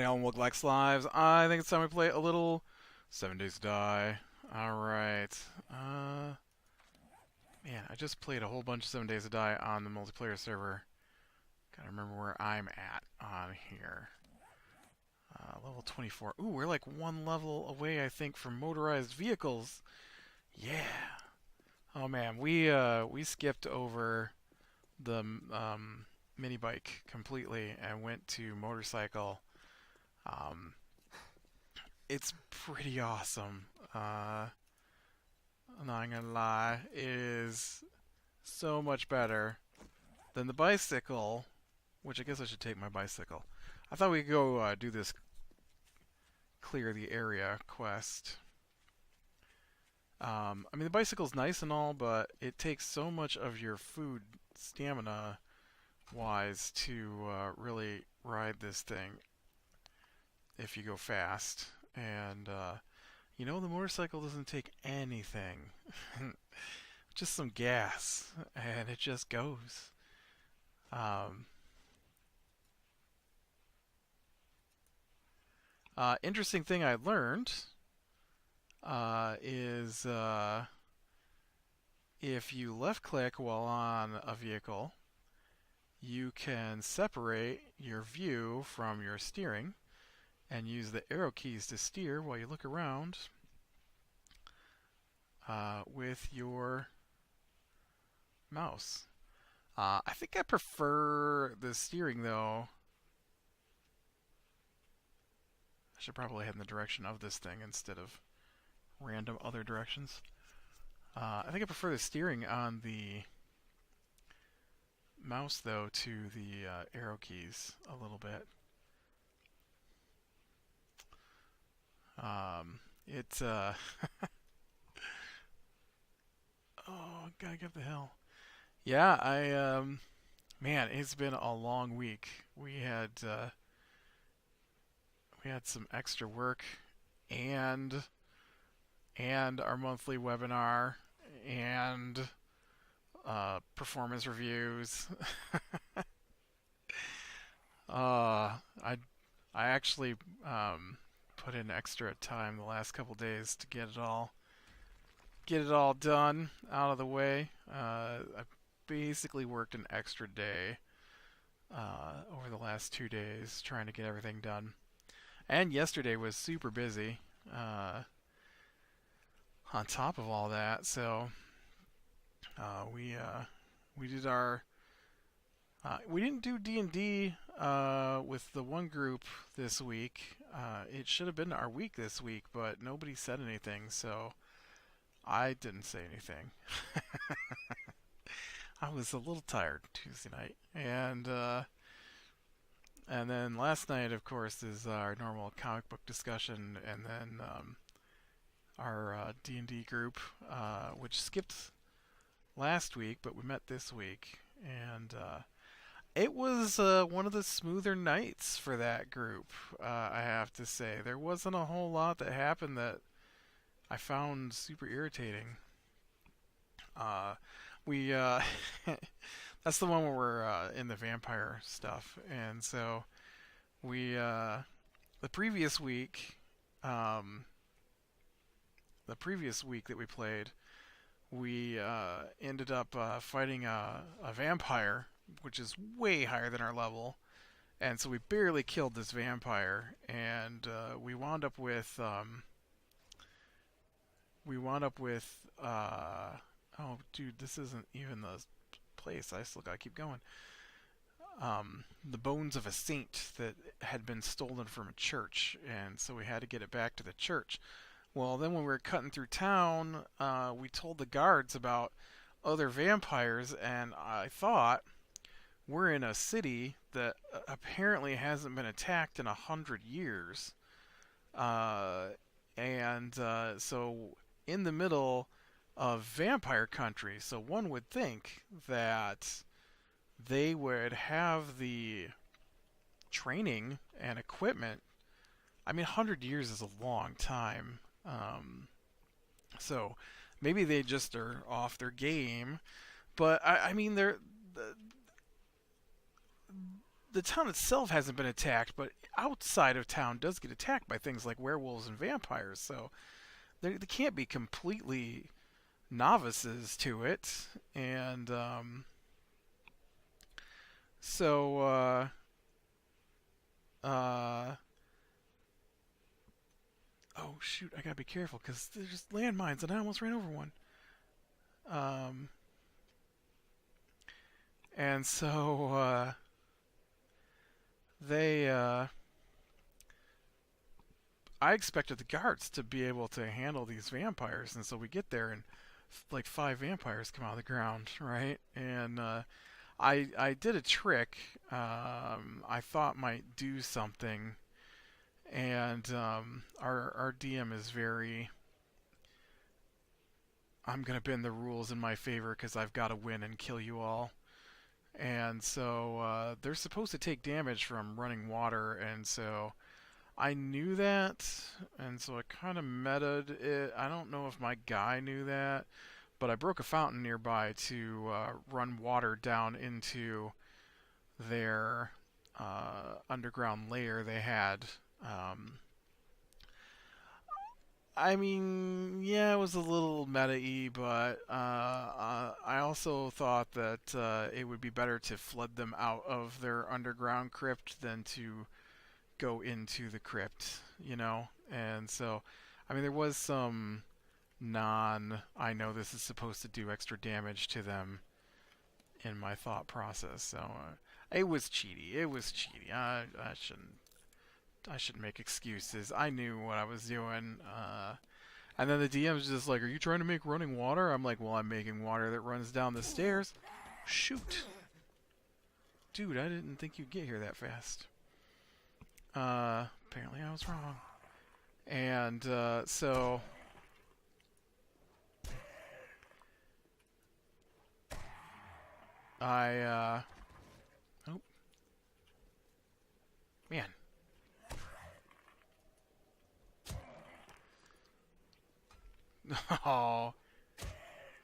Howdy, all Lux Lives. I think it's time we play a little 7 Days to Die. Alright. Man, I just played a whole bunch of 7 Days to Die on the multiplayer server. Gotta remember where I'm at on here. Level 24. Ooh, we're like one level away, I think, from motorized vehicles. Yeah. Oh man, we skipped over the mini bike completely and went to motorcycle. Um, it's pretty awesome. I'm not gonna lie, it is so much better than the bicycle, which I guess I should take my bicycle. I thought we could go do this clear the area quest. I mean, the bicycle's nice and all, but it takes so much of your food stamina wise to really ride this thing if you go fast. And the motorcycle doesn't take anything. Just some gas, and it just goes. Um, Interesting thing I learned is if you left click while on a vehicle, you can separate your view from your steering and use the arrow keys to steer while you look around with your mouse. I think I prefer the steering though. I should probably head in the direction of this thing instead of random other directions. I think I prefer the steering on the mouse though to the arrow keys a little bit. It's oh, gotta get up the hill. Yeah, man, it's been a long week. We had some extra work and our monthly webinar and performance reviews. I actually put in extra time the last couple days to get it all done out of the way. I basically worked an extra day over the last 2 days trying to get everything done. And yesterday was super busy on top of all that. So we did our we didn't do D&D with the one group this week. It should have been our week this week, but nobody said anything, so I didn't say anything. I was a little tired Tuesday night, and then last night, of course, is our normal comic book discussion, and then our D&D group, which skipped last week, but we met this week, and it was one of the smoother nights for that group. I have to say, there wasn't a whole lot that happened that I found super irritating. We that's the one where we're in the vampire stuff, and so we the previous week, that we played, we ended up fighting a vampire, which is way higher than our level, and so we barely killed this vampire, and we wound up with oh, dude, this isn't even the place. I still gotta keep going. The bones of a saint that had been stolen from a church, and so we had to get it back to the church. Well, then when we were cutting through town, we told the guards about other vampires, and I thought we're in a city that apparently hasn't been attacked in 100 years, and so in the middle of vampire country. So one would think that they would have the training and equipment. I mean, 100 years is a long time. So maybe they just are off their game. But I mean, the town itself hasn't been attacked, but outside of town does get attacked by things like werewolves and vampires. So they can't be completely novices to it. And so uh, oh shoot, I gotta be careful because there's just landmines, and I almost ran over one. Um, and so they I expected the guards to be able to handle these vampires, and so we get there and like five vampires come out of the ground, right? And I did a trick I thought might do something, and our DM is very. I'm gonna bend the rules in my favor because I've got to win and kill you all. And so they're supposed to take damage from running water, and so I knew that, and so I kind of metaed it. I don't know if my guy knew that, but I broke a fountain nearby to run water down into their underground lair they had. Um, I mean, yeah, it was a little meta-y, but I also thought that it would be better to flood them out of their underground crypt than to go into the crypt, you know? And so, I mean, there was some I know this is supposed to do extra damage to them in my thought process. So, it was cheaty. It was cheaty. I shouldn't make excuses. I knew what I was doing. And then the DM's just like, "Are you trying to make running water?" I'm like, "Well, I'm making water that runs down the stairs." Shoot. Dude, I didn't think you'd get here that fast. Apparently I was wrong. And so I oh man. Oh,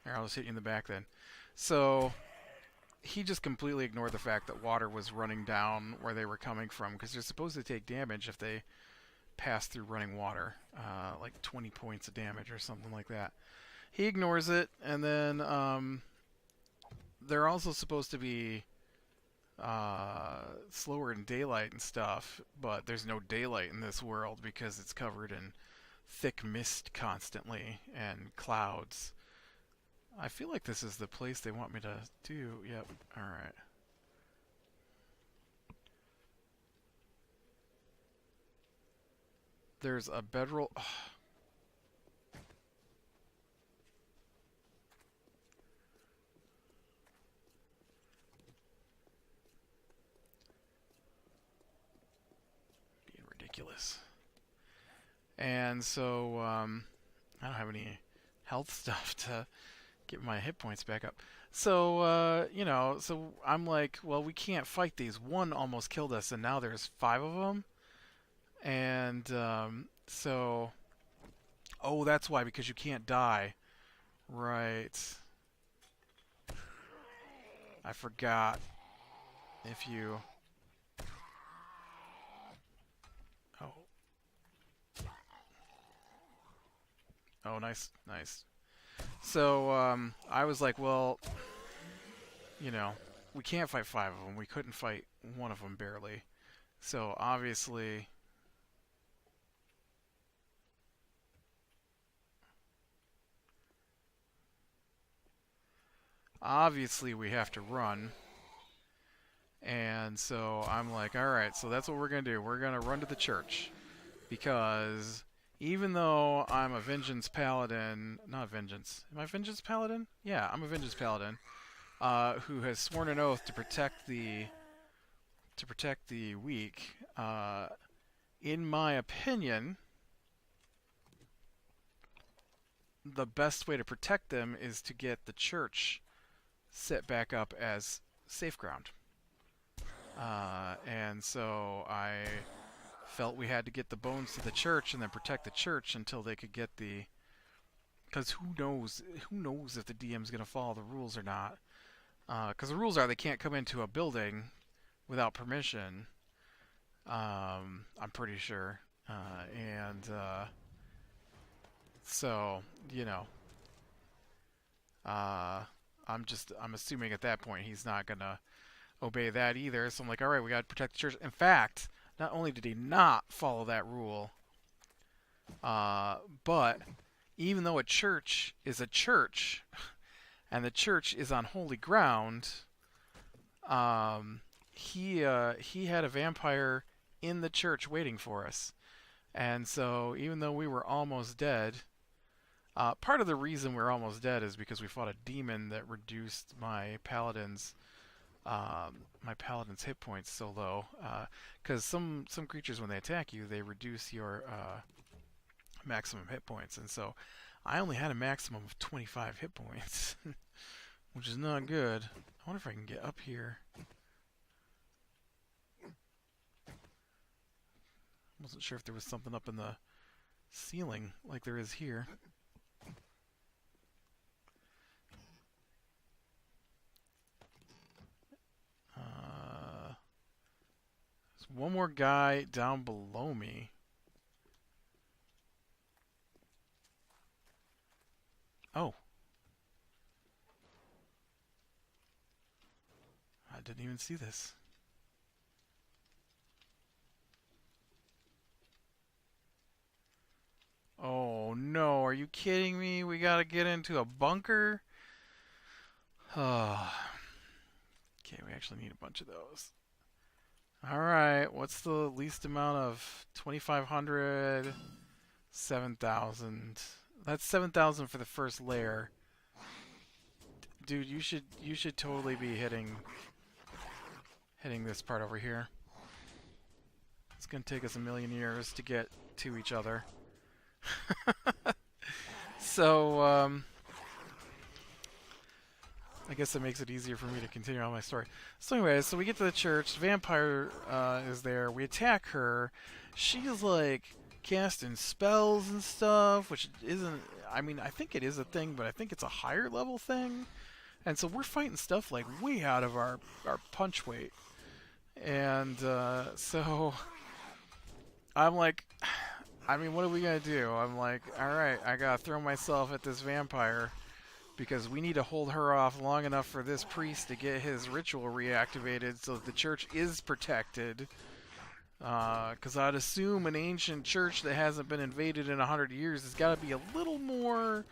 here, I'll just hit you in the back then. So he just completely ignored the fact that water was running down where they were coming from because they're supposed to take damage if they pass through running water, like 20 points of damage or something like that. He ignores it, and then they're also supposed to be slower in daylight and stuff, but there's no daylight in this world because it's covered in thick mist constantly and clouds. I feel like this is the place they want me to do. Yep. Alright. There's a bedroll. Oh. Being ridiculous. And so, I don't have any health stuff to get my hit points back up. So, so I'm like, well, we can't fight these. One almost killed us, and now there's five of them. And so, oh, that's why, because you can't die. Right. I forgot. If you... Oh. Oh, nice, nice. So, I was like, well, you know, we can't fight five of them. We couldn't fight one of them barely. So, obviously we have to run. And so I'm like, alright, so that's what we're going to do. We're going to run to the church. Because even though I'm a Vengeance Paladin... Not Vengeance. Am I Vengeance Paladin? Yeah, I'm a Vengeance Paladin. Who has sworn an oath to protect the... weak. In my opinion, the best way to protect them is to get the church set back up as safe ground. And so I felt we had to get the bones to the church and then protect the church until they could get the... Because who knows if the DM's going to follow the rules or not. Because the rules are they can't come into a building without permission. I'm pretty sure. And so, you know, uh, I'm assuming at that point he's not gonna obey that either. So I'm like, all right, we got to protect the church. In fact, not only did he not follow that rule, but even though a church is a church and the church is on holy ground, he had a vampire in the church waiting for us. And so even though we were almost dead, part of the reason we're almost dead is because we fought a demon that reduced my paladin's hit points so low. Because some creatures, when they attack you, they reduce your maximum hit points, and so I only had a maximum of 25 hit points, which is not good. I wonder if I can get up here. Wasn't sure if there was something up in the ceiling like there is here. There's one more guy down below me. Oh. I didn't even see this. Oh no, are you kidding me? We gotta get into a bunker? Oh. Okay, we actually need a bunch of those. Alright, what's the least amount of 2,500? 7,000. That's 7,000 for the first layer. Dude, you should totally be hitting this part over here. It's gonna take us a million years to get to each other. So, I guess that makes it easier for me to continue on my story. So anyways, so we get to the church. Vampire is there. We attack her. She's like casting spells and stuff, which isn't... I mean, I think it is a thing, but I think it's a higher level thing. And so we're fighting stuff like way out of our punch weight. And so I'm like... I mean, what are we going to do? I'm like, alright, I got to throw myself at this vampire because we need to hold her off long enough for this priest to get his ritual reactivated so that the church is protected. Because I'd assume an ancient church that hasn't been invaded in 100 years has got to be a little more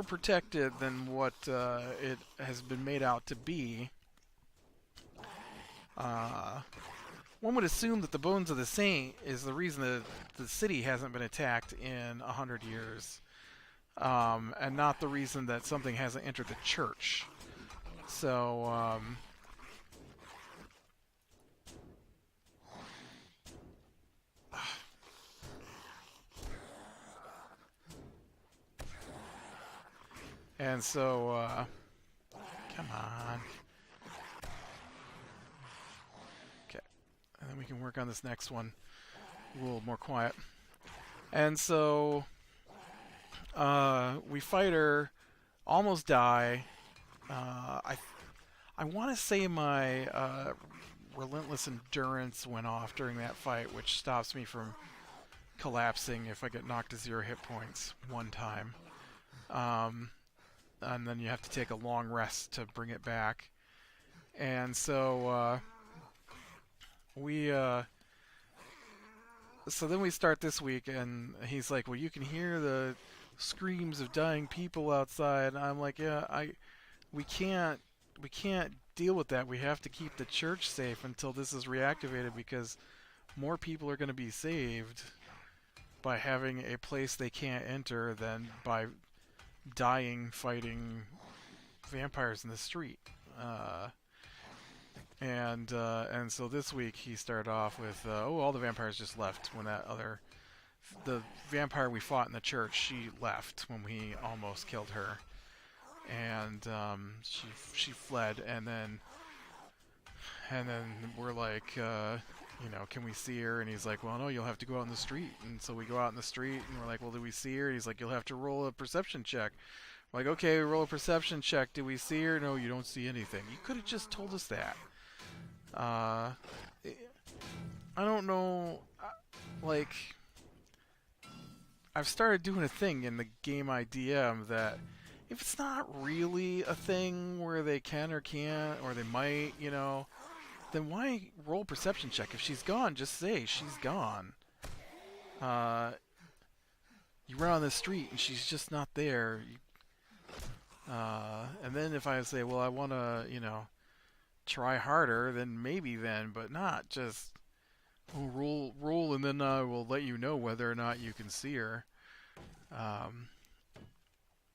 protected than what it has been made out to be. One would assume that the bones of the saint is the reason that the city hasn't been attacked in 100 years. And not the reason that something hasn't entered the church. So, and so, come on. Okay. And then we can work on this next one a little more quiet. And so, we fight her, almost die. I want to say my relentless endurance went off during that fight, which stops me from collapsing if I get knocked to 0 hit points one time. And then you have to take a long rest to bring it back. And so so then we start this week, and he's like, well, you can hear the screams of dying people outside. And I'm like, yeah, we can't deal with that. We have to keep the church safe until this is reactivated, because more people are going to be saved by having a place they can't enter than by dying fighting vampires in the street. And so this week he started off with, all the vampires just left when the vampire we fought in the church, she left when we almost killed her. And she fled, and then we're like, can we see her? And he's like, well, no, you'll have to go out in the street. And so we go out in the street, and we're like, well, do we see her? And he's like, you'll have to roll a perception check. We're like, okay, roll a perception check. Do we see her? No, you don't see anything. You could have just told us that. Uh, I don't know. Like, I've started doing a thing in the game IDM that if it's not really a thing where they can or can't, or they might, then why roll perception check? If she's gone, just say she's gone. Uh, you run on the street and she's just not there. And then if I say, well, I want to, try harder, then maybe then, but not just roll, and then I will let you know whether or not you can see her. Um,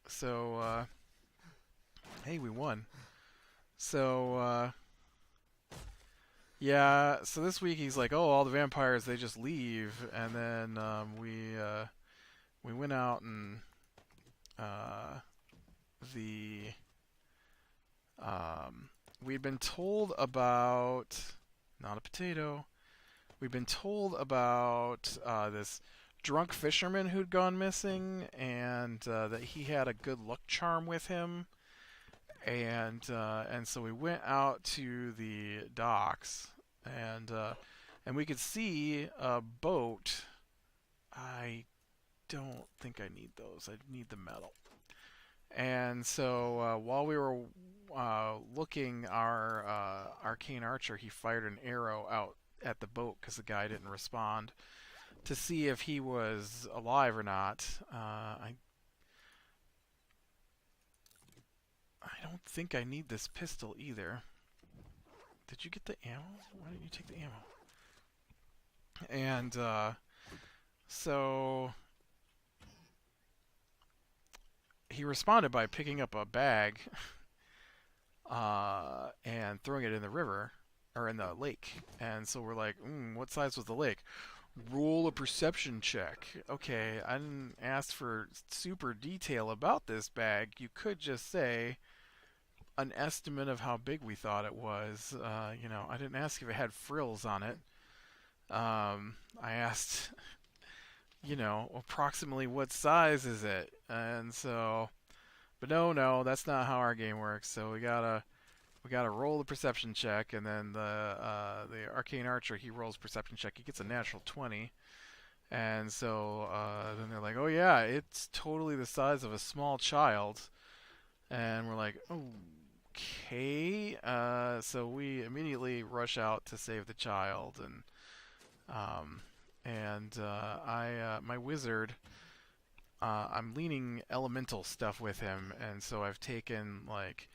so, hey, we won. So, yeah, so this week he's like, oh, all the vampires, they just leave. And then we went out and uh, the we'd been told about, not a potato, we'd been told about this drunk fisherman who'd gone missing, and that he had a good luck charm with him. And so we went out to the docks, and we could see a boat. I don't think I need those. I need the metal. And so while we were looking, our arcane archer, he fired an arrow out at the boat because the guy didn't respond to see if he was alive or not. I don't think I need this pistol either. Did you get the ammo? Why didn't you take the ammo? And so he responded by picking up a bag and throwing it in the river, or in the lake. And so we're like, what size was the lake? Roll a perception check. Okay, I didn't ask for super detail about this bag. You could just say an estimate of how big we thought it was. I didn't ask if it had frills on it. I asked, approximately what size is it? And so, but no, that's not how our game works. So we gotta roll the perception check, and then the arcane archer, he rolls perception check. He gets a natural 20, and so then they're like, oh yeah, it's totally the size of a small child, and we're like, oh. Okay, so we immediately rush out to save the child, and my wizard, I'm leaning elemental stuff with him, and so I've taken like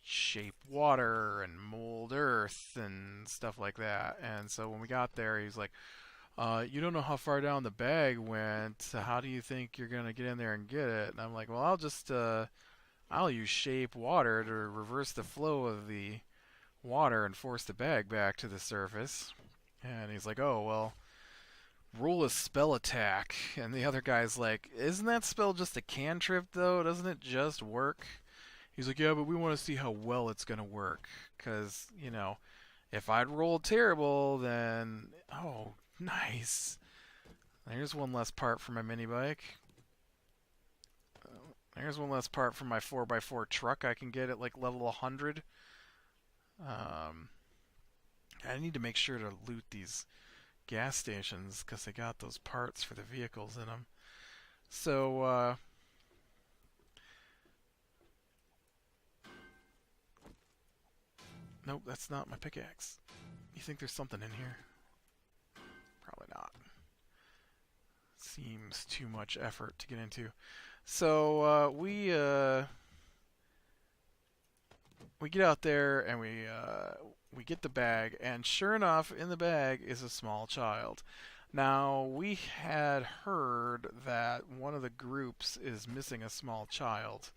shape water and mold earth and stuff like that. And so when we got there, he's like, you don't know how far down the bag went. So how do you think you're gonna get in there and get it? And I'm like, well, I'll use shape water to reverse the flow of the water and force the bag back to the surface. And he's like, oh, well, roll a spell attack. And the other guy's like, isn't that spell just a cantrip, though? Doesn't it just work? He's like, yeah, but we want to see how well it's going to work. Because, if I'd rolled terrible, then... Oh, nice. There's one less part for my minibike. There's one less part for my 4x4 truck I can get at like level 100. I need to make sure to loot these gas stations because they got those parts for the vehicles in them. So, nope, that's not my pickaxe. You think there's something in here? Probably not. Seems too much effort to get into. So, we get out there and we get the bag, and sure enough, in the bag is a small child. Now, we had heard that one of the groups is missing a small child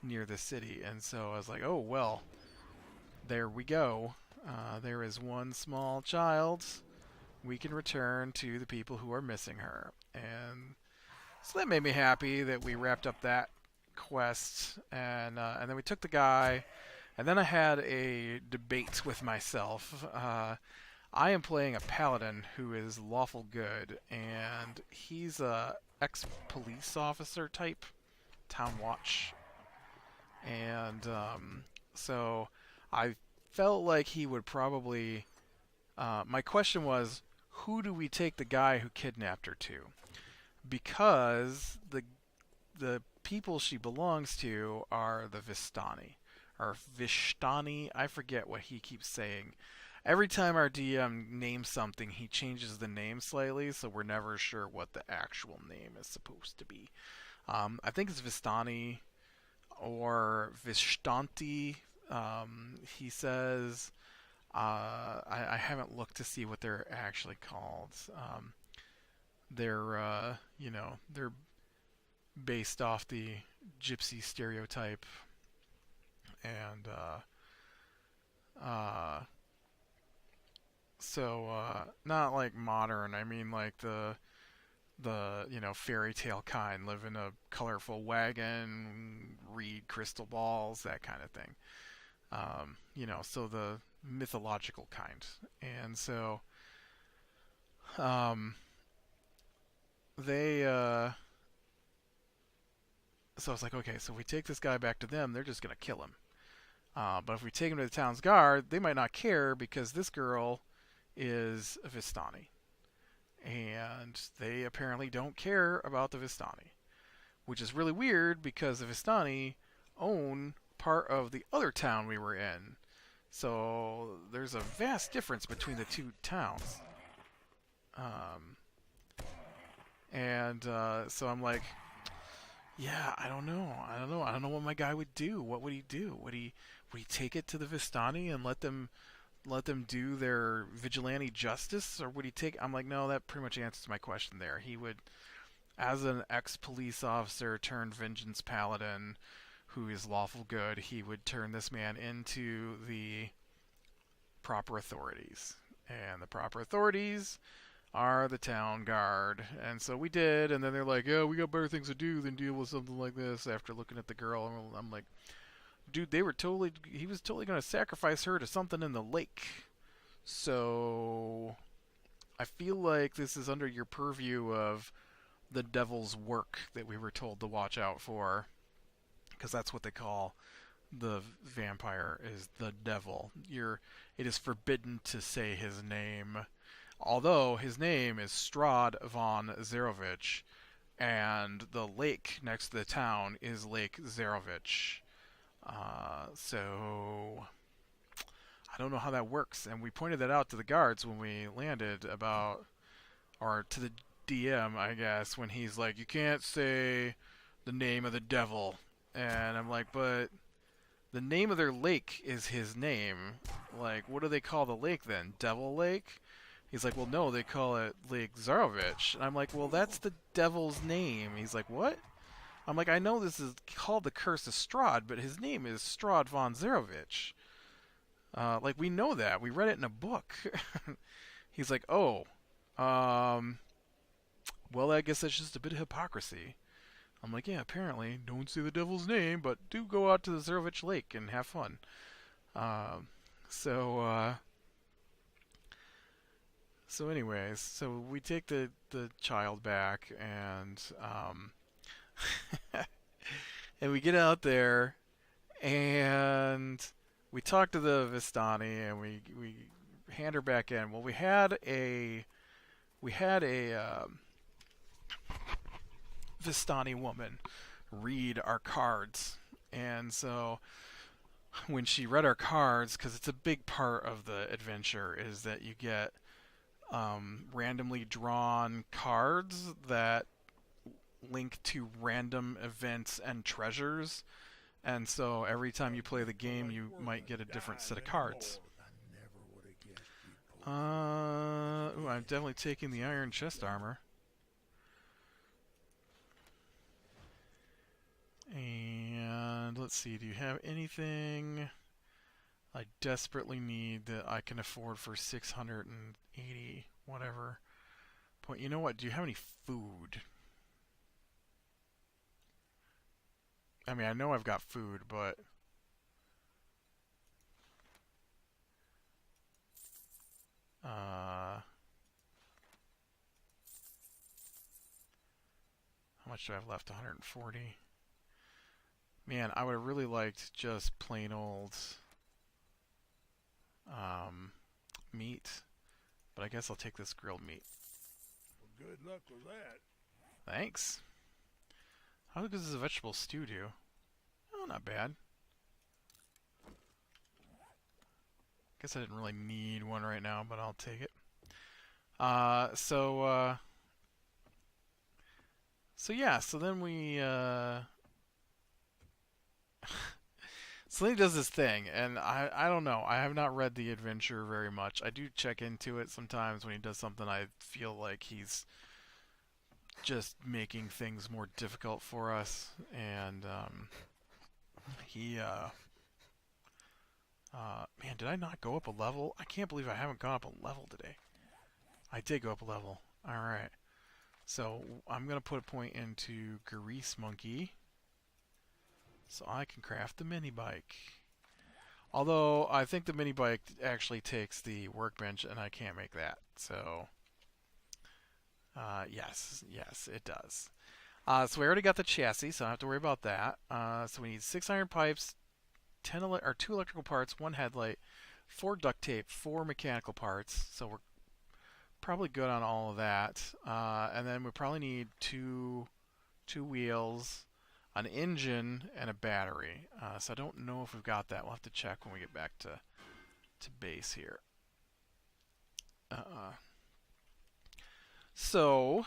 near the city, and so I was like, oh, well, there we go. There is one small child. We can return to the people who are missing her. And so that made me happy that we wrapped up that quest, and then we took the guy. And then I had a debate with myself. I am playing a paladin who is lawful good, and he's a ex-police officer type, town watch. And so I felt like he would probably My question was, who do we take the guy who kidnapped her to? Because the people she belongs to are the Vistani. Or Vishtani, I forget what he keeps saying. Every time our DM names something, he changes the name slightly, so we're never sure what the actual name is supposed to be. I think it's Vistani or Vishtanti. He says, I haven't looked to see what they're actually called. They're based off the gypsy stereotype, and uh, not like modern. I mean like the fairy tale kind, live in a colorful wagon, read crystal balls, that kind of thing. So the mythological kind, and um, they so it's like, okay, so if we take this guy back to them, they're just gonna kill him. But if we take him to the town's guard, they might not care because this girl is a Vistani, and they apparently don't care about the Vistani, which is really weird because the Vistani own part of the other town we were in. So there's a vast difference between the two towns. Um, and so I'm like, yeah, I don't know. I don't know what my guy would do. What would he do? Would he take it to the Vistani and let them do their vigilante justice, or would he take? I'm like, no, that pretty much answers my question there. He would, as an ex-police officer turned vengeance paladin, who is lawful good, he would turn this man into the proper authorities, and the proper authorities are the town guard. And so we did, and then they're like, yeah, we got better things to do than deal with something like this. After looking at the girl, I'm like, dude, he was totally going to sacrifice her to something in the lake. So I feel like this is under your purview of the devil's work that we were told to watch out for, because that's what they call the vampire, is the devil. It is forbidden to say his name, although his name is Strahd von Zarovich, and the lake next to the town is Lake Zarovich. So I don't know how that works, and we pointed that out to the guards when we landed or to the DM, I guess, when he's like, you can't say the name of the devil. And I'm like, but the name of their lake is his name. Like, what do they call the lake then? Devil Lake? He's like, well, no, they call it Lake Zarovich. And I'm like, well, that's the devil's name. He's like, what? I'm like, I know this is called the Curse of Strahd, but his name is Strahd von Zarovich. Like, we know that. We read it in a book. He's like, oh, well, I guess that's just a bit of hypocrisy. I'm like, yeah, apparently, don't say the devil's name, but do go out to the Zarovich Lake and have fun. Um, so, uh, anyways, so we take the child back, and we get out there, and we talk to the Vistani, and we hand her back in. Well, we had a Vistani woman read our cards, and so when she read our cards, because it's a big part of the adventure, is that you get randomly drawn cards that link to random events and treasures. And so every time you play the game, you might get a different set of cards. I'm definitely taking the iron chest armor. And let's see, do you have anything I desperately need that I can afford for 680 whatever point? You know what? Do you have any food? I mean, I know I've got food, but how much do I have left? 140. Man, I would have really liked just plain old meat. but I guess I'll take this grilled meat. Well, good luck with that. Thanks. How good does a vegetable stew do? Oh, not bad. Guess I didn't really need one right now, but I'll take it. So yeah, so then we, so then he does this thing, and I don't know. I have not read the adventure very much. I do check into it sometimes when he does something I feel like he's just making things more difficult for us, and he, man, did I not go up a level? I can't believe I haven't gone up a level today. I did go up a level. Alright. So I'm going to put a point into Grease Monkey so I can craft the mini bike. Although I think the mini bike actually takes the workbench and I can't make that. So yes, it does. So we already got the chassis, so I don't have to worry about that. So we need 6 iron pipes, 2 electrical parts, 1 headlight, 4 duct tape, 4 mechanical parts. So we're probably good on all of that. And then we probably need two wheels, an engine, and a battery. So I don't know if we've got that. We'll have to check when we get back to base here. So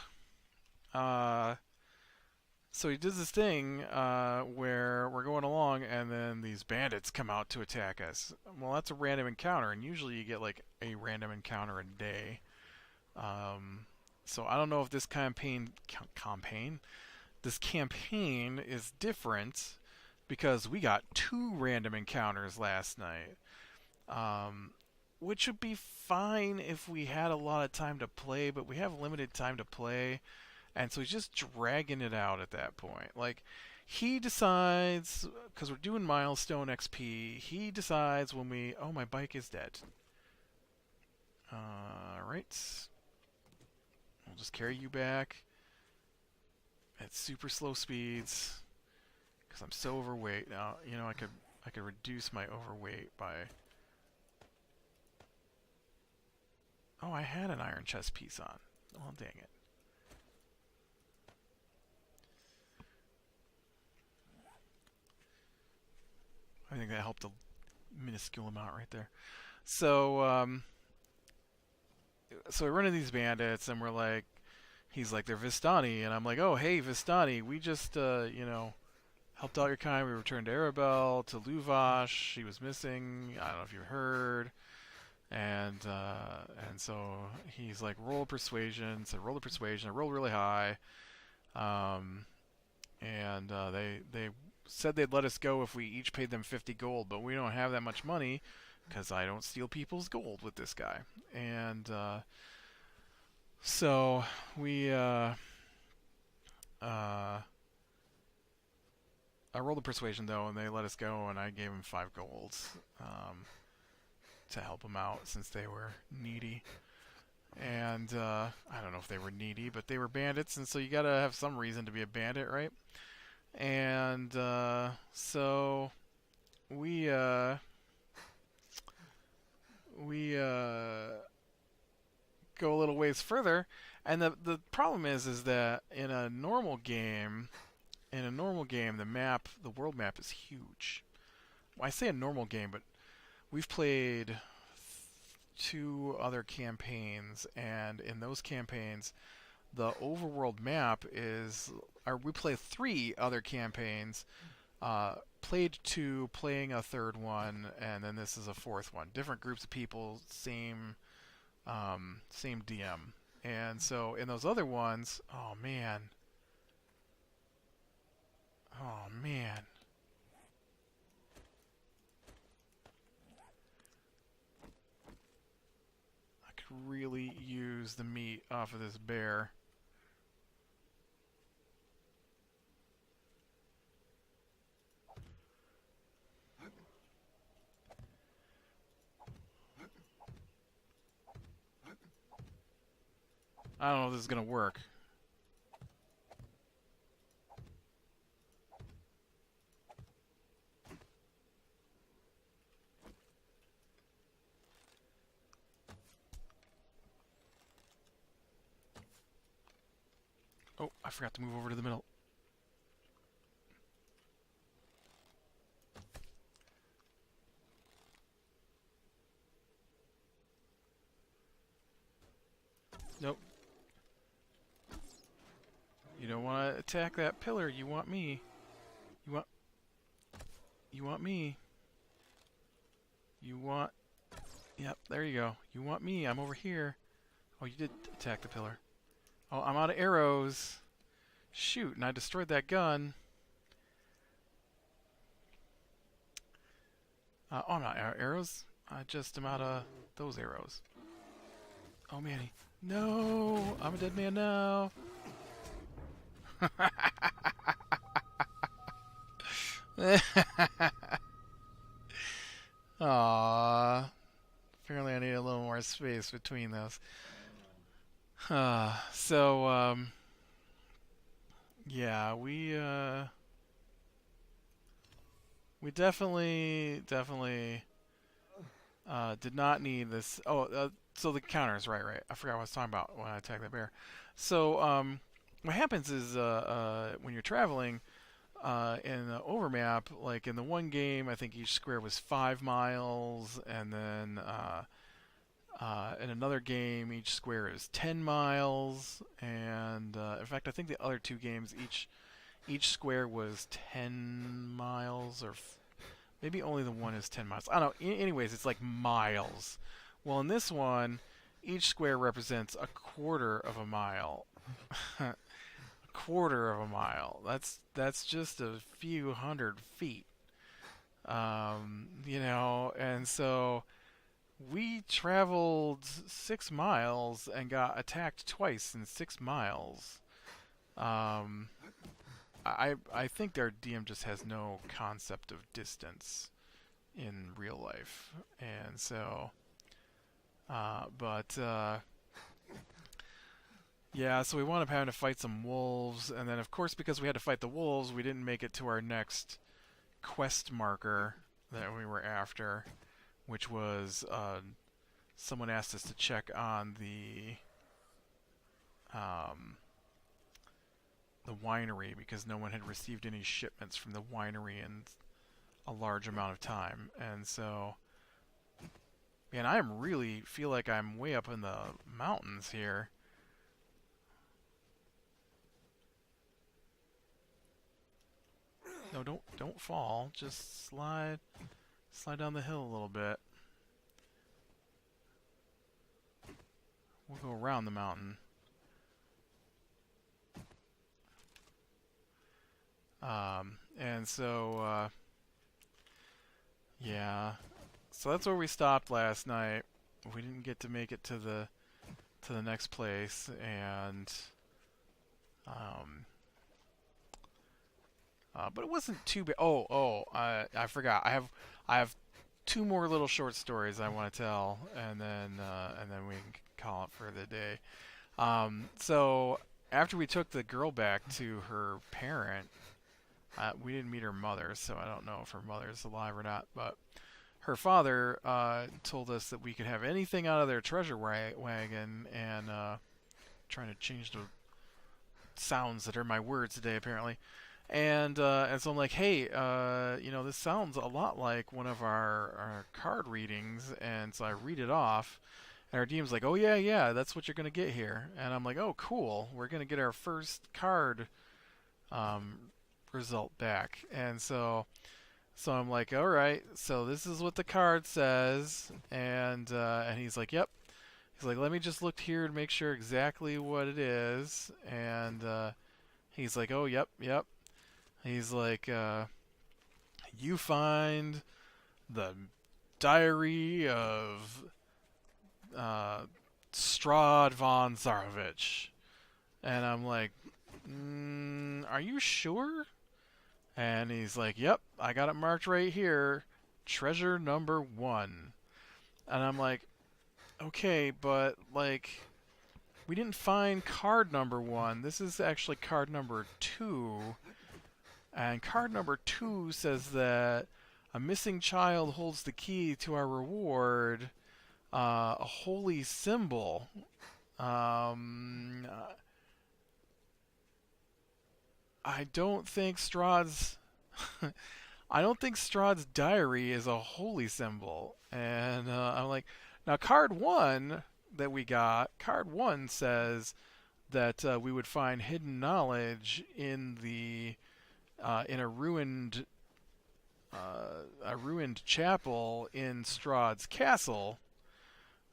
he does this thing where we're going along and then these bandits come out to attack us. Well, that's a random encounter, and usually you get like a random encounter a day. So I don't know if this campaign is different because we got 2 random encounters last night. Which would be fine if we had a lot of time to play, but we have limited time to play, and so he's just dragging it out at that point. Like, he decides, because we're doing milestone XP, he decides when we... Oh, my bike is dead. Alright. We'll just carry you back at super slow speeds, because I'm so overweight. Now, you know, I could reduce my overweight by... Oh, I had an iron chest piece on. Oh, dang it. I think that helped a minuscule amount right there. So, so we run into these bandits, and we're like, he's like, they're Vistani, and I'm like, oh, hey, Vistani, we just, you know, helped out your kind. We returned to Arabelle, to Luvash. She was missing. I don't know if you heard. And so he's like, roll persuasion. So roll the persuasion. I rolled really high. And they said they'd let us go if we each paid them 50 gold, but we don't have that much money because I don't steal people's gold with this guy. And so we I rolled the persuasion though, and they let us go, and I gave them 5 golds to help them out since they were needy. And I don't know if they were needy, but they were bandits, and so you gotta have some reason to be a bandit, right? And so we go a little ways further, and the problem is that in a normal game, the world map is huge. Well, I say a normal game, but we've played 2 other campaigns, and in those campaigns, the overworld map is... Or we play 3 other campaigns, played 2, playing a 3rd one, and then this is a 4th one. Different groups of people, same DM. And so in those other ones, oh man. I could really use the meat off of this bear. I don't know if this is going to work. Oh, I forgot to move over to the middle. Nope. You don't want to attack that pillar. You want me. You want. You want me. You want. Yep, there you go. You want me. I'm over here. Oh, you did attack the pillar. Oh, I'm out of arrows. Shoot, and I destroyed that gun. Oh, not arrows. I just am out of those arrows. Oh, Manny. No! I'm a dead man now. Aww. Apparently I need a little more space between those. Yeah, we definitely did not need this. Oh, so the counters, right. I forgot what I was talking about when I attacked that bear. So, what happens is when you're traveling in the overmap, like in the one game, I think each square was 5 miles, and then in another game, each square is 10 miles, and in fact, I think the other two games, each square was 10 miles, or maybe only the one is 10 miles. I don't know. Anyways, it's like miles. Well, in this one, each square represents a quarter of a mile. A quarter of a mile. That's just a few hundred feet. And so we traveled 6 miles and got attacked twice in 6 miles. Um, I think their DM just has no concept of distance in real life, and so, but yeah, so we wound up having to fight some wolves, and then of course because we had to fight the wolves, we didn't make it to our next quest marker that we were after, which was someone asked us to check on um, the winery because no one had received any shipments from the winery in a large amount of time. And so, man, I am really feel like I'm way up in the mountains here. No, don't fall. Just slide down the hill a little bit. We'll go around the mountain. And so, yeah. So that's where we stopped last night. We didn't get to make it to the next place, and um, but it wasn't too bad. I forgot. I have two more little short stories I want to tell, and then we can call it for the day. So after we took the girl back to her parent, we didn't meet her mother, so I don't know if her mother's alive or not. But her father told us that we could have anything out of their treasure wagon, and trying to change the sounds that are my words today, apparently. And so I'm like, hey, this sounds a lot like one of our card readings, and so I read it off, and our DM's like, oh yeah, that's what you're gonna get here, and I'm like, oh cool, we're gonna get our first card um, result back, and so I'm like, all right, so this is what the card says, and he's like, yep. He's like, let me just look here to make sure exactly what it is, and he's like, oh yep. He's like, you find the diary of Strahd von Zarovich. And I'm like, are you sure? And he's like, yep, I got it marked right here. Treasure number 1. And I'm like, okay, but like, we didn't find card number 1. This is actually card number 2. And card number 2 says that a missing child holds the key to our reward, a holy symbol. I don't think Strahd's I don't think Strahd's diary is a holy symbol. And I'm like, now card one that we got, card one says that we would find hidden knowledge in the in a ruined chapel in Strahd's castle.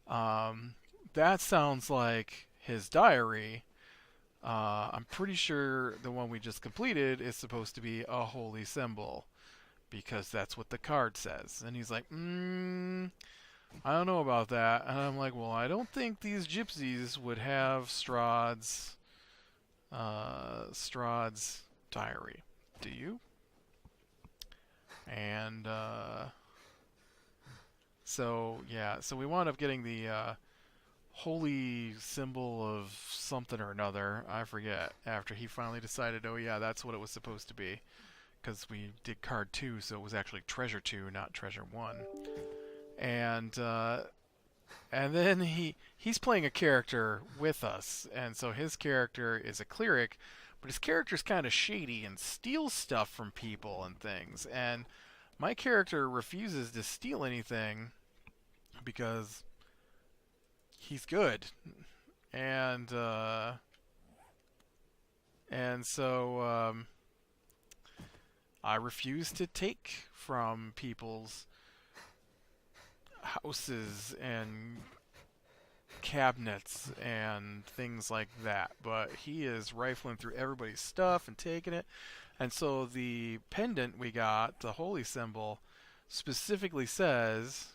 Um, that sounds like his diary. I'm pretty sure the one we just completed is supposed to be a holy symbol because that's what the card says. And he's like, I don't know about that. And I'm like, well, I don't think these gypsies would have Strahd's diary. Do you? And so yeah, so we wound up getting the holy symbol of something or another. I forget. After he finally decided, oh yeah, that's what it was supposed to be, because we did card two, so it was actually treasure two, not treasure one. And then he's playing a character with us, and so his character is a cleric, but his character's kind of shady and steals stuff from people and things. And my character refuses to steal anything because he's good, and so I refuse to take from people's houses and cabinets and things like that. But he is rifling through everybody's stuff and taking it. And so the pendant we got, the holy symbol, specifically says,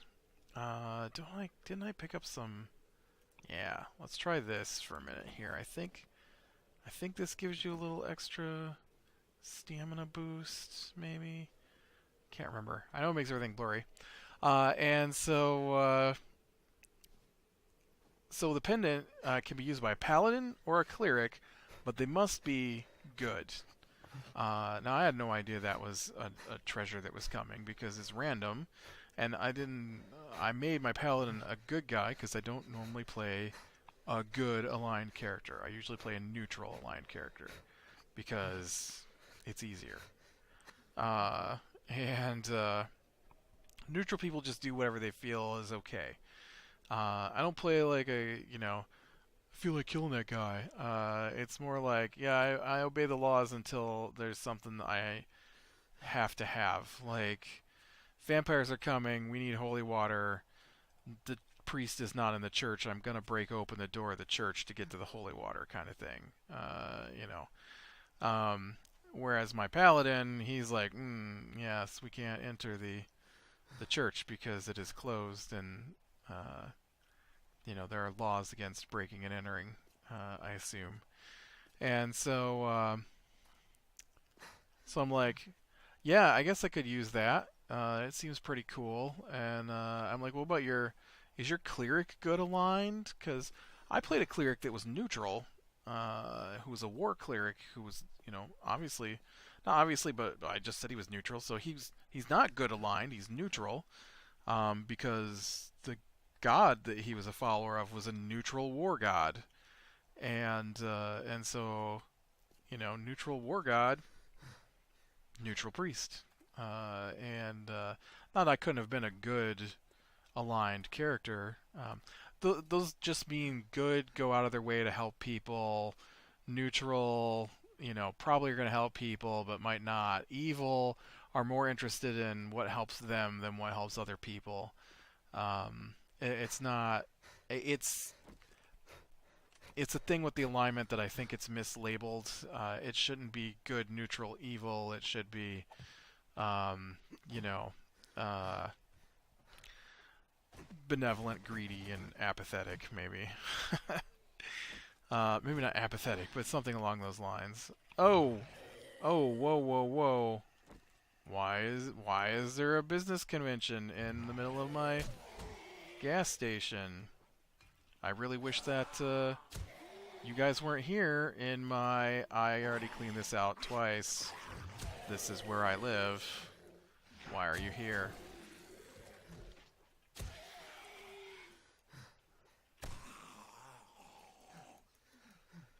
didn't I pick up some? Yeah, let's try this for a minute here. I think this gives you a little extra stamina boost, maybe. Can't remember. I know it makes everything blurry. And so the pendant can be used by a paladin or a cleric, but they must be good. Now I had no idea that was a treasure that was coming because it's random, and I didn't. I made my paladin a good guy because I don't normally play a good aligned character. I usually play a neutral aligned character because it's easier. And neutral people just do whatever they feel is okay. I don't play like I feel like killing that guy. It's more like, yeah, I obey the laws until there's something I have to have. Like, vampires are coming, we need holy water. The priest is not in the church. I'm going to break open the door of the church to get to the holy water, kind of thing. You know. Whereas my paladin, he's like, yes, we can't enter the church because it is closed, and there are laws against breaking and entering. I assume, and so I'm like, yeah, I guess I could use that. It seems pretty cool, and I'm like, what about is your cleric good aligned? Because I played a cleric that was neutral, who was a war cleric, who was, obviously, not obviously, but I just said he was neutral, so he's not good aligned. He's neutral, because the god that he was a follower of was a neutral war god, and so, neutral war god, neutral priest, and not that I couldn't have been a good aligned character. Those just mean good, go out of their way to help people. Neutral, probably are going to help people, but might not. Evil are more interested in what helps them than what helps other people. It's not. It's a thing with the alignment that I think it's mislabeled. It shouldn't be good, neutral, evil. It should be, you know, uh, benevolent, greedy, and apathetic, maybe. Maybe not apathetic, but something along those lines. Oh, whoa, whoa, whoa! Why is there a business convention in the middle of my gas station? I really wish that you guys weren't here in my... I already cleaned this out twice. This is where I live. Why are you here?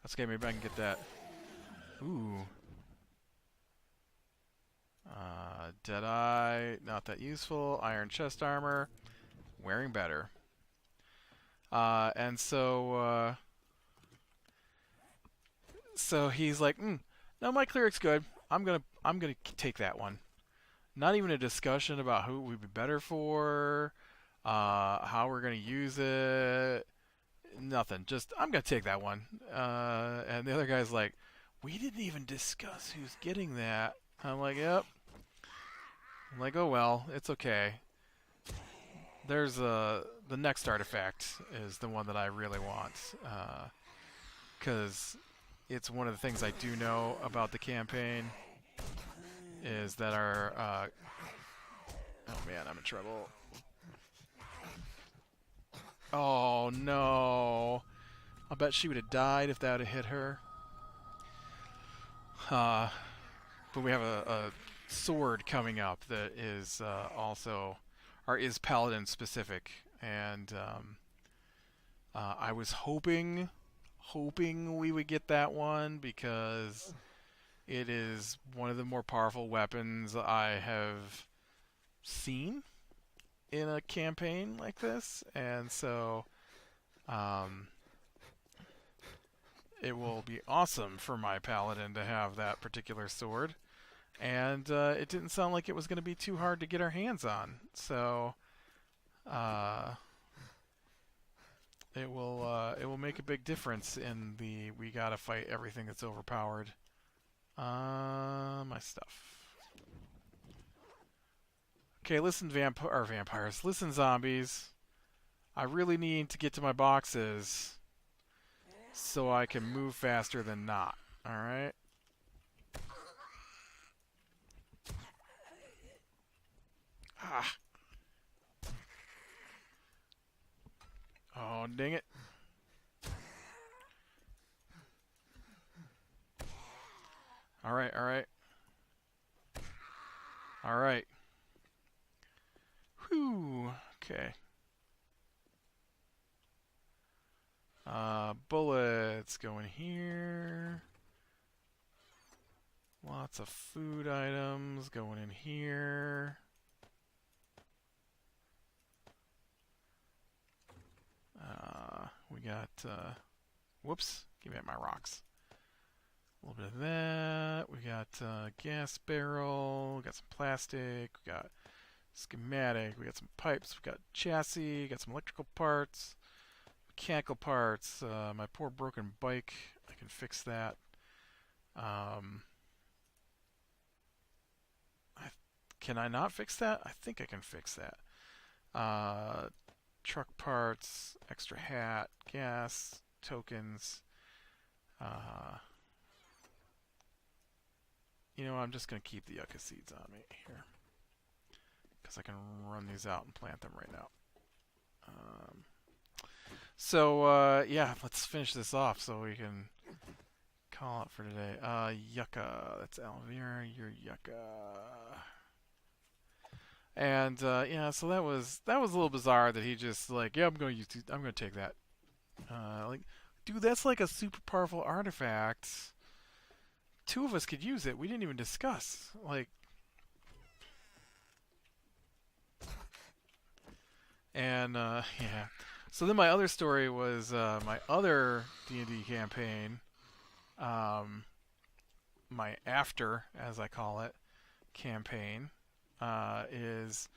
That's okay, maybe I can get that. Ooh. Deadeye, not that useful. Iron chest armor, wearing better. And so he's like, no, my cleric's good. I'm gonna take that one. Not even a discussion about who it would be better for, how we're gonna use it. Nothing. Just I'm gonna take that one. And the other guy's like, we didn't even discuss who's getting that. I'm like, yep. I'm like, oh well, it's okay. There's the next artifact is the one that I really want, because it's one of the things I do know about the campaign is that our oh man, I'm in trouble. Oh no. I bet she would have died if that would have hit her. Uh, but we have a sword coming up that is also, or is paladin specific, and I was hoping we would get that one because it is one of the more powerful weapons I have seen in a campaign like this, and so um, it will be awesome for my paladin to have that particular sword. And it didn't sound like it was going to be too hard to get our hands on, so uh, it will make a big difference in the we gotta fight everything that's overpowered. My stuff. Okay, listen, vampires. Listen, zombies. I really need to get to my boxes so I can move faster than not. All right. Ah. Oh, dang it. All right. All right. All right. Whew. Okay. Bullets go in here. Lots of food items going in here. We got, whoops, give me my rocks. A little bit of that. We got gas barrel. We got some plastic. We got schematic. We got some pipes. We got chassis. We got some electrical parts. Mechanical parts. My poor broken bike. I can fix that. Can I not fix that? I think I can fix that. Truck parts, extra hat, gas, tokens. I'm just going to keep the yucca seeds on me here. Because I can run these out and plant them right now. Yeah, let's finish this off so we can call it for today. Yucca. That's aloe vera. You're yucca. And yeah, so that was a little bizarre that he just like, yeah, I'm going to take that. Like, dude, that's like a super powerful artifact. Two of us could use it. We didn't even discuss. Like, and yeah. So then my other story was my other D&D campaign, my after, as I call it, campaign, is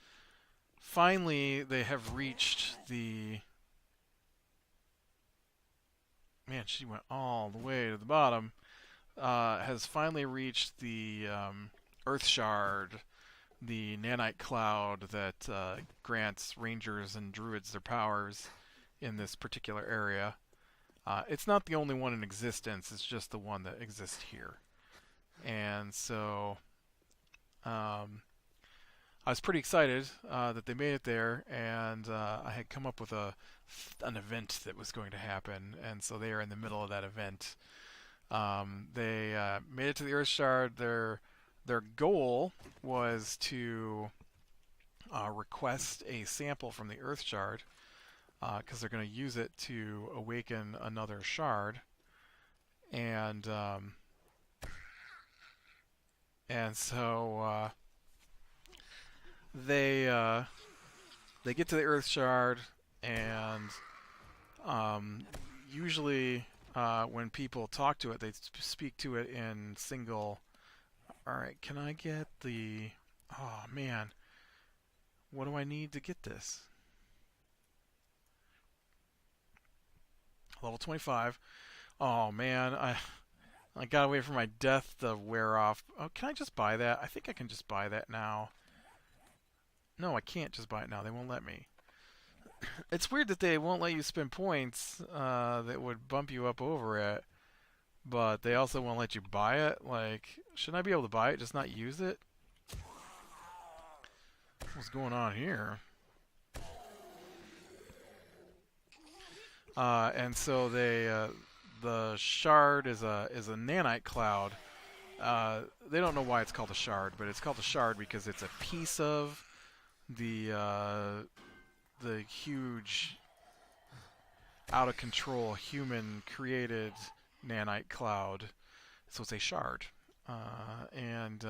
finally they have reached the. Man, she went all the way to the bottom. Has finally reached the Earth Shard, the nanite cloud that grants rangers and druids their powers in this particular area. It's not the only one in existence, it's just the one that exists here. And so I was pretty excited that they made it there, and I had come up with an event that was going to happen, and so they are in the middle of that event. They made it to the Earth Shard. Their goal was to request a sample from the Earth Shard because they're going to use it to awaken another shard, and so they they get to the Earth Shard, and um, usually when people talk to it, they speak to it in single. All right, can I get the? Oh man, what do I need to get this? Level 25. Oh man, I gotta wait for my death to wear off. Oh, can I just buy that? I think I can just buy that now. No, I can't just buy it now. They won't let me. It's weird that they won't let you spend points that would bump you up over it, but they also won't let you buy it. Like, shouldn't I be able to buy it, just not use it? What's going on here? And so the shard is a nanite cloud. They don't know why it's called a shard, but it's called a shard because it's a piece of the huge, out of control human created nanite cloud. So it's a shard, and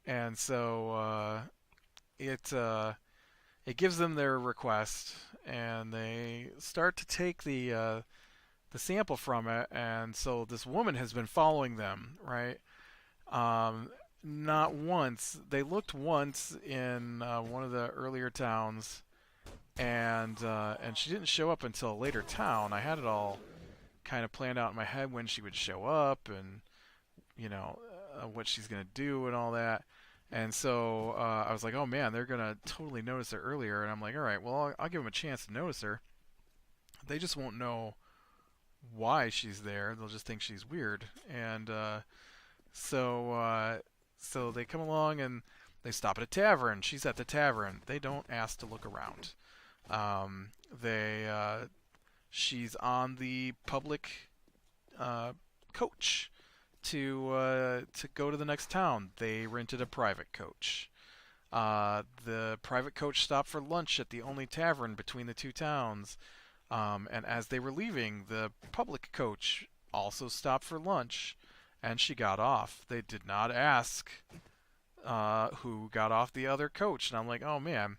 and so it gives them their request, and they start to take the sample from it. And so this woman has been following them, right? Um, Not once. They looked once in one of the earlier towns, and she didn't show up until a later town. I had it all kind of planned out in my head when she would show up, and what she's gonna do and all that. And so I was like, oh man, they're gonna totally notice her earlier. And I'm like, all right, well, I'll give them a chance to notice her. They just won't know why she's there. They'll just think she's weird. And so so they come along and they stop at a tavern. She's at the tavern. They don't ask to look around. They She's on the public coach to go to the next town. They rented a private coach. The private coach stopped for lunch at the only tavern between the two towns. And as they were leaving, the public coach also stopped for lunch, and she got off. They did not ask who got off the other coach, and I'm like, oh man.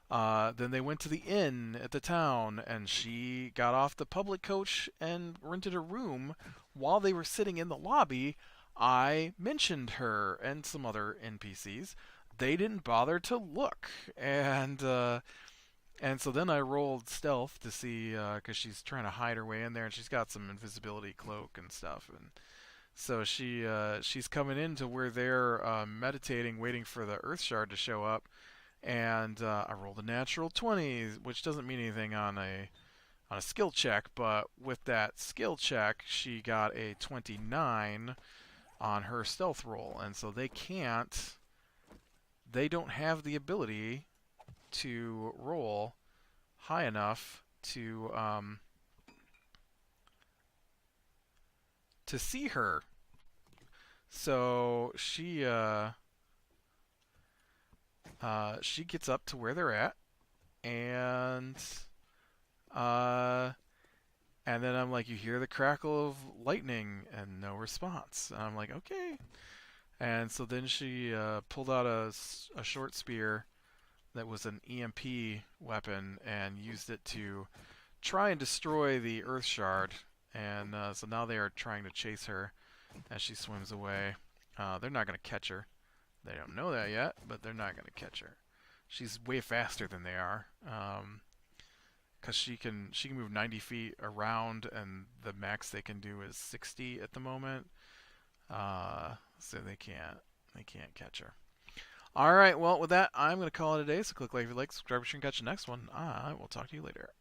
Then they went to the inn at the town, and she got off the public coach and rented a room. While they were sitting in the lobby, I mentioned her and some other NPCs. They didn't bother to look, and so then I rolled stealth to see, because she's trying to hide her way in there, and she's got some invisibility cloak and stuff, and so she's coming into where they're meditating, waiting for the Earth Shard to show up, and I rolled a natural 20, which doesn't mean anything on a skill check, but with that skill check, she got a 29 on her stealth roll, and so they don't have the ability to roll high enough to see her. So she gets up to where they're at, and uh, and then I'm like, you hear the crackle of lightning and no response. And I'm like, okay. And so then she pulled out a short spear that was an EMP weapon and used it to try and destroy the Earth Shard. And so now they are trying to chase her as she swims away. They're not going to catch her. They don't know that yet, but they're not going to catch her. She's way faster than they are, because she can move 90 feet around, and the max they can do is 60 at the moment. So they can't catch her. All right, well, with that, I'm going to call it a day. So click like if you like, subscribe, and catch the next one. I will talk to you later.